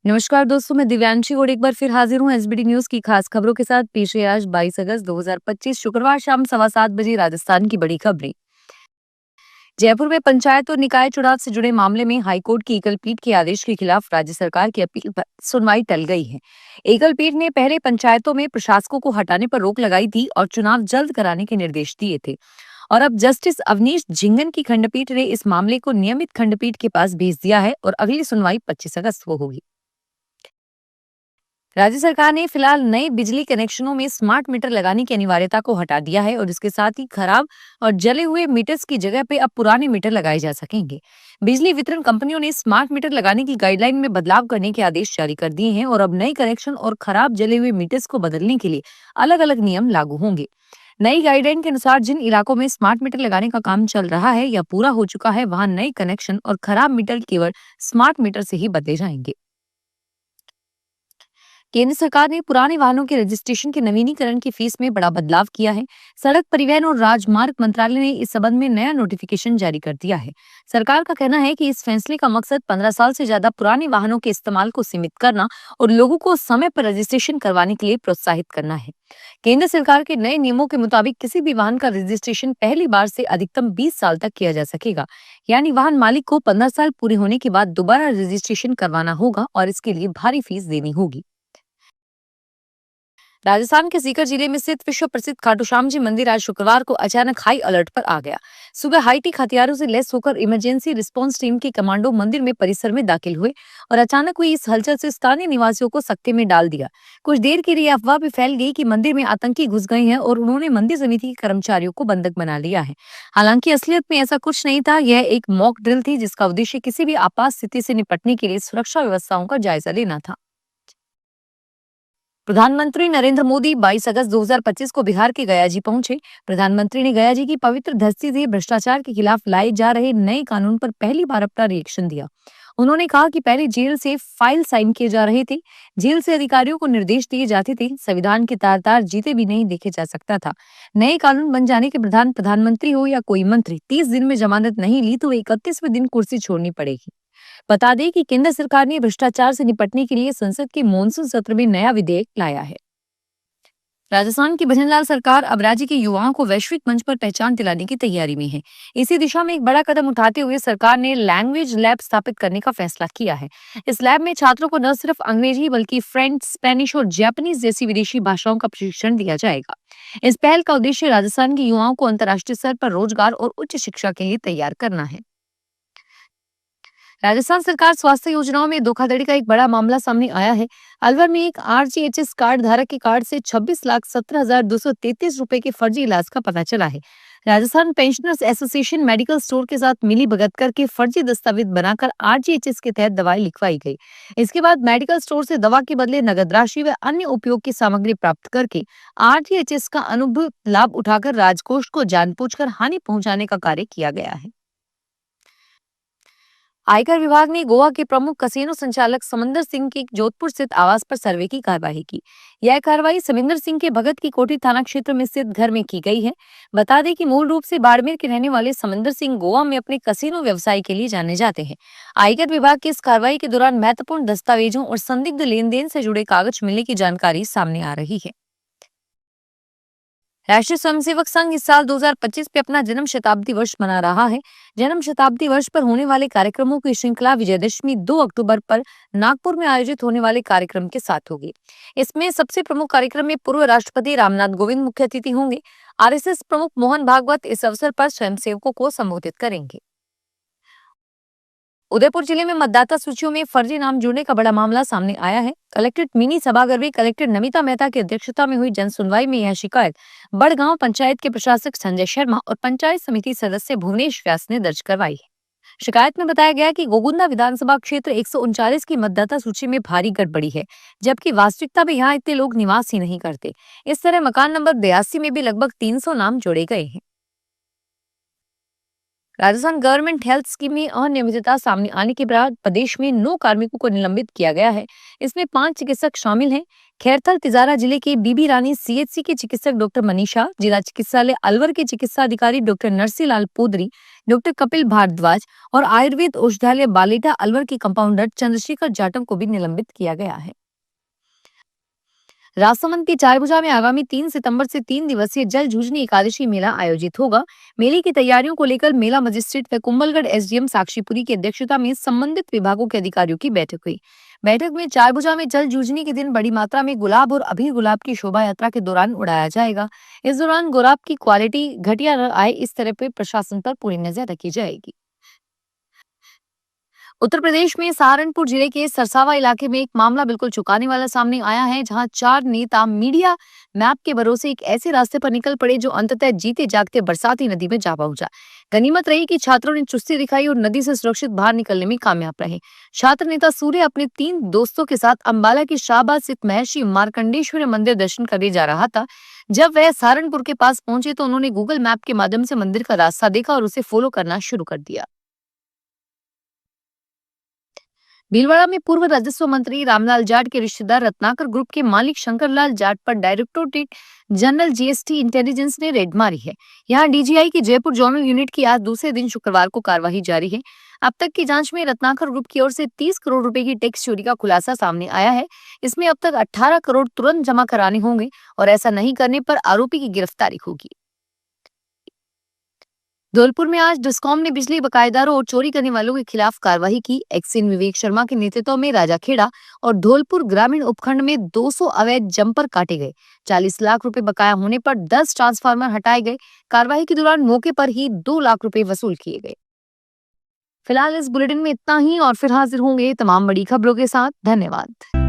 नमस्कार दोस्तों, मैं दिव्यांशी और एक बार फिर हाजिर हूँ एसबीटी न्यूज की खास खबरों के साथ। पेश है आज 22 अगस्त 2025 शुक्रवार शाम 7:15 बजे राजस्थान की बड़ी खबरें। जयपुर में पंचायत और निकाय चुनाव से जुड़े मामले में हाईकोर्ट की एकल पीठ के आदेश के खिलाफ राज्य सरकार की अपील पर सुनवाई टल गई है। एकल पीठ ने पहले पंचायतों में प्रशासकों को हटाने पर रोक लगाई थी और चुनाव जल्द कराने के निर्देश दिए थे। और अब जस्टिस अवनीश झिंगन की खंडपीठ ने इस मामले को नियमित खंडपीठ के पास भेज दिया है और अगली सुनवाई 25 अगस्त को होगी। राज्य सरकार ने फिलहाल नए बिजली कनेक्शनों में स्मार्ट मीटर लगाने की अनिवार्यता को हटा दिया है और इसके साथ ही खराब और जले हुए मीटर्स की जगह पे अब पुराने मीटर लगाए जा सकेंगे। बिजली वितरण कंपनियों ने स्मार्ट मीटर लगाने की गाइडलाइन में बदलाव करने के आदेश जारी कर दिए हैं और अब नए कनेक्शन और खराब जले हुए मीटर्स को बदलने के लिए अलग अलग नियम लागू होंगे। नई गाइडलाइन के अनुसार जिन इलाकों में स्मार्ट मीटर लगाने का काम चल रहा है या पूरा हो चुका है, वहां नए कनेक्शन और खराब मीटर केवल स्मार्ट मीटर से ही बदले जाएंगे। केंद्र सरकार ने पुराने वाहनों के रजिस्ट्रेशन के नवीनीकरण की फीस में बड़ा बदलाव किया है। सड़क परिवहन और राजमार्ग मंत्रालय ने इस संबंध में नया नोटिफिकेशन जारी कर दिया है। सरकार का कहना है कि इस फैसले का मकसद 15 साल से ज्यादा पुराने वाहनों के इस्तेमाल को सीमित करना और लोगों को समय पर रजिस्ट्रेशन करवाने के लिए प्रोत्साहित करना है। केंद्र सरकार के नए नियमों के मुताबिक किसी भी वाहन का रजिस्ट्रेशन पहली बार से अधिकतम 20 साल तक किया जा सकेगा। यानी वाहन मालिक को 15 साल पूरे होने के बाद दोबारा रजिस्ट्रेशन करवाना होगा और इसके लिए भारी फीस देनी होगी। राजस्थान के सीकर जिले में स्थित विश्व प्रसिद्ध खाटू श्याम जी मंदिर आज शुक्रवार को अचानक हाई अलर्ट पर आ गया। सुबह हाईटेक हथियारों से लैस होकर इमरजेंसी रिस्पांस टीम के कमांडो मंदिर में परिसर में दाखिल हुए और अचानक हुई इस हलचल से स्थानीय निवासियों को सकते में डाल दिया। कुछ देर के लिए अफवाह भी फैल गई कि मंदिर में आतंकी घुस गए हैं और उन्होंने मंदिर समिति के कर्मचारियों को बंधक बना लिया है। हालांकि असलियत में ऐसा कुछ नहीं था। यह एक मॉक ड्रिल थी जिसका उद्देश्य किसी भी आपात स्थिति से निपटने के लिए सुरक्षा व्यवस्थाओं का जायजा लेना था। प्रधानमंत्री नरेंद्र मोदी 22 अगस्त 2025 को बिहार के गया जी पहुंचे। प्रधानमंत्री ने गया जी की पवित्र धरती से भ्रष्टाचार के खिलाफ लाए जा रहे नए कानून पर पहली बार अपना रिएक्शन दिया। उन्होंने कहा कि पहले जेल से फाइल साइन किए जा रहे थे, जेल से अधिकारियों को निर्देश दिए जाते थे, संविधान के तार तार जीते भी नहीं देखे जा सकता था। नए कानून बन जाने के प्रधानमंत्री हो या कोई मंत्री 30 दिन में जमानत नहीं ली तो 31वें दिन कुर्सी छोड़नी पड़ेगी। बता दें कि केंद्र सरकार ने भ्रष्टाचार से निपटने के लिए संसद के मॉनसून सत्र में नया विधेयक लाया है। राजस्थान की भजनलाल सरकार अब राज्य के युवाओं को वैश्विक मंच पर पहचान दिलाने की तैयारी में है। इसी दिशा में एक बड़ा कदम उठाते हुए सरकार ने लैंग्वेज लैब स्थापित करने का फैसला किया है। इस लैब में छात्रों को न सिर्फ अंग्रेजी बल्कि फ्रेंच, स्पेनिश और जापानीज जैसी विदेशी भाषाओं का प्रशिक्षण दिया जाएगा। इस पहल का उद्देश्य राजस्थान के युवाओं को अंतर्राष्ट्रीय स्तर पर रोजगार और उच्च शिक्षा के लिए तैयार करना है। राजस्थान सरकार स्वास्थ्य योजनाओं में धोखाधड़ी का एक बड़ा मामला सामने आया है। अलवर में एक आरजीएचएस कार्ड धारक के कार्ड से 26,17,233 रुपए के फर्जी इलाज का पता चला है। Rajasthan pensioners association medical store के साथ मिली भगत करके फर्जी दस्तावेज बनाकर आरजीएचएस के तहत दवाई लिखवाई गई। इसके बाद मेडिकल स्टोर से दवा के बदले नगद राशि व अन्य उपयोग की सामग्री प्राप्त करके आरजीएचएस का अनुभूत लाभ उठाकर राजकोष को जानबूझकर हानि पहुंचाने का कार्य किया गया है। आयकर विभाग ने गोवा के प्रमुख कसिनो संचालक समिंदर सिंह के जोधपुर स्थित आवास पर सर्वे की कार्यवाही की। यह कार्रवाई समिंदर सिंह के भगत की कोठी थाना क्षेत्र में स्थित घर में की गई है। बता दें कि मूल रूप से बाड़मेर के रहने वाले समिंदर सिंह गोवा में अपने कसिनो व्यवसाय के लिए जाने जाते हैं। आयकर विभाग की इस कार्रवाई के दौरान महत्वपूर्ण दस्तावेजों और संदिग्ध लेन देन से जुड़े कागज मिलने की जानकारी सामने आ रही है। राष्ट्रीय स्वयंसेवक संघ इस साल 2025 पे अपना जन्म शताब्दी वर्ष मना रहा है। जन्म शताब्दी वर्ष पर होने वाले कार्यक्रमों की श्रृंखला विजयदशमी 2 अक्टूबर पर नागपुर में आयोजित होने वाले कार्यक्रम के साथ होगी। इसमें सबसे प्रमुख कार्यक्रम में पूर्व राष्ट्रपति रामनाथ कोविंद मुख्य अतिथि होंगे। आरएसएस प्रमुख मोहन भागवत इस अवसर पर स्वयंसेवकों को संबोधित करेंगे। उदयपुर जिले में मतदाता सूचियों में फर्जी नाम जुड़ने का बड़ा मामला सामने आया है। कलेक्ट्रेट मिनी सभागार में कलेक्टर नमिता मेहता की अध्यक्षता में हुई जनसुनवाई में यह शिकायत बड़गांव पंचायत के प्रशासक संजय शर्मा और पंचायत समिति सदस्य भुवनेश व्यास ने दर्ज करवाई है। शिकायत में बताया गया कि गोगुंदा विधानसभा क्षेत्र 139 की मतदाता सूची में भारी गड़बड़ी है, जबकि वास्तविकता में यहाँ इतने लोग निवास ही नहीं करते। इस तरह मकान नंबर 82 में भी लगभग 300 नाम जोड़े गए हैं। राजस्थान गवर्नमेंट हेल्थ स्कीम में अनियमितता सामने आने के बाद प्रदेश में 9 कार्मिकों को निलंबित किया गया है। इसमें 5 चिकित्सक शामिल हैं। खैरथल तिजारा जिले के बीबी रानी सीएचसी के चिकित्सक डॉक्टर मनीषा, जिला चिकित्सालय अलवर के चिकित्सा अधिकारी डॉक्टर नरसीलाल पोदरी, डॉक्टर कपिल भारद्वाज और आयुर्वेद औषधालय बालेटा अलवर के कंपाउंडर चंद्रशेखर जाटव को भी निलंबित किया गया है। राजसमंद के चारभुजा में आगामी 3 सितंबर से 3 दिवसीय जल जूझनी एकादशी मेला आयोजित होगा। मेले की तैयारियों को लेकर मेला मजिस्ट्रेट व कुंभलगढ़ एसडीएम साक्षीपुरी की अध्यक्षता में संबंधित विभागों के अधिकारियों की बैठक हुई। बैठक में चारभुजा में जल जूझनी के दिन बड़ी मात्रा में गुलाब और अबीर गुलाब की शोभा यात्रा के दौरान उड़ाया जाएगा। इस दौरान गुलाब की क्वालिटी घटिया न आए, इस तरह पे प्रशासन पर पूरी नजर रखी जाएगी। उत्तर प्रदेश में सहारनपुर जिले के सरसावा इलाके में एक मामला बिल्कुल चौंकाने वाला सामने आया है, जहां 4 नेता मीडिया मैप के भरोसे एक ऐसे रास्ते पर निकल पड़े जो अंततः जीते जागते बरसाती नदी में जा पहुंचा। गनीमत रही कि छात्रों ने चुस्ती दिखाई और नदी से सुरक्षित बाहर निकलने में कामयाब रहे। छात्र नेता सूर्य अपने 3 दोस्तों के साथ अंबाला के शाहबाद स्थित महर्षि मार्कंडेश्वर मंदिर दर्शन करने जा रहा था। जब वह सहारनपुर के पास पहुंचे तो उन्होंने गूगल मैप के माध्यम से मंदिर का रास्ता देखा और उसे फॉलो करना शुरू कर दिया। भीलवाड़ा में पूर्व राजस्व मंत्री रामलाल जाट के रिश्तेदार रत्नाकर ग्रुप के मालिक शंकरलाल जाट पर डायरेक्टोरेट जनरल जीएसटी इंटेलिजेंस ने रेड मारी है। यहां डीजीआई की जयपुर जोनल यूनिट की आज दूसरे दिन शुक्रवार को कार्रवाई जारी है। अब तक की जांच में रत्नाकर ग्रुप की ओर से 30 करोड़ रुपए की टैक्स चोरी का खुलासा सामने आया है। इसमें अब तक 18 करोड़ तुरंत जमा कराने होंगे और ऐसा नहीं करने पर आरोपी की गिरफ्तारी होगी। धौलपुर में आज डिस्कॉम ने बिजली बकायेदारों और चोरी करने वालों के खिलाफ कार्रवाई की। एक्सिन विवेक शर्मा के नेतृत्व में राजाखेड़ा और धौलपुर ग्रामीण उपखंड में 200 अवैध जंपर काटे गए। 40 लाख रुपए बकाया होने पर 10 ट्रांसफार्मर हटाए गए। कार्रवाई के दौरान मौके पर ही 2 लाख रुपए वसूल किए गए। फिलहाल इस बुलेटिन में इतना ही और फिर हाजिर होंगे तमाम बड़ी खबरों के साथ। धन्यवाद।